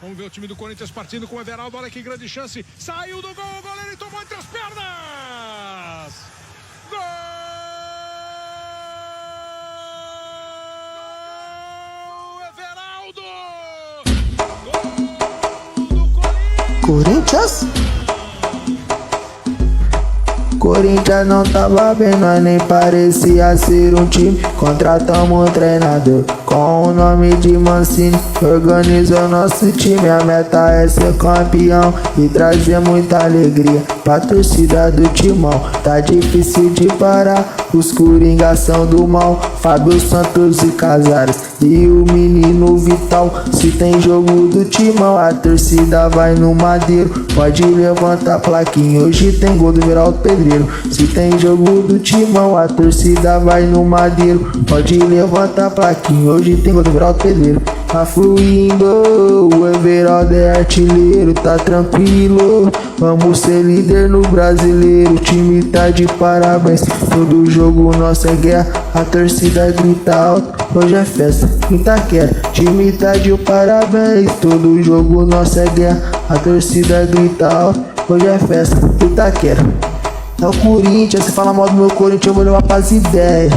Vamos ver o time do Corinthians partindo com o Everaldo. Olha que grande chance. Saiu do gol, o goleiro tomou entre as pernas. Gol! Everaldo! Gol do Corinthians? Corinthians não tava bem, nós nem parecia ser um time. Contratamos um treinador com o nome de Mancini. Organizou nosso time, a meta é ser campeão e trazer muita alegria pra torcida do Timão. Tá difícil de parar, os coringas são do mal. Fábio Santos e Casares e o menino Vital. Se tem jogo do Timão, a torcida vai no Madeiro. Pode levantar a plaquinha, hoje tem gol do Everaldo Pedreiro. Se tem jogo do Timão, a torcida vai no Madeiro. Pode levantar a plaquinha, hoje tem gol do Everaldo Pedreiro. Tá fluindo, o Everaldo é artilheiro, tá tranquilo. Vamos ser líder no brasileiro, o time tá de parabéns. Todo jogo nosso é guerra, a torcida grita alto. Hoje é festa, Itaquera, time tá de parabéns. Todo jogo nosso é guerra, a torcida grita alto. Hoje é festa, Itaquera. É o Corinthians, se fala mal do meu Corinthians, eu vou levar pras ideias.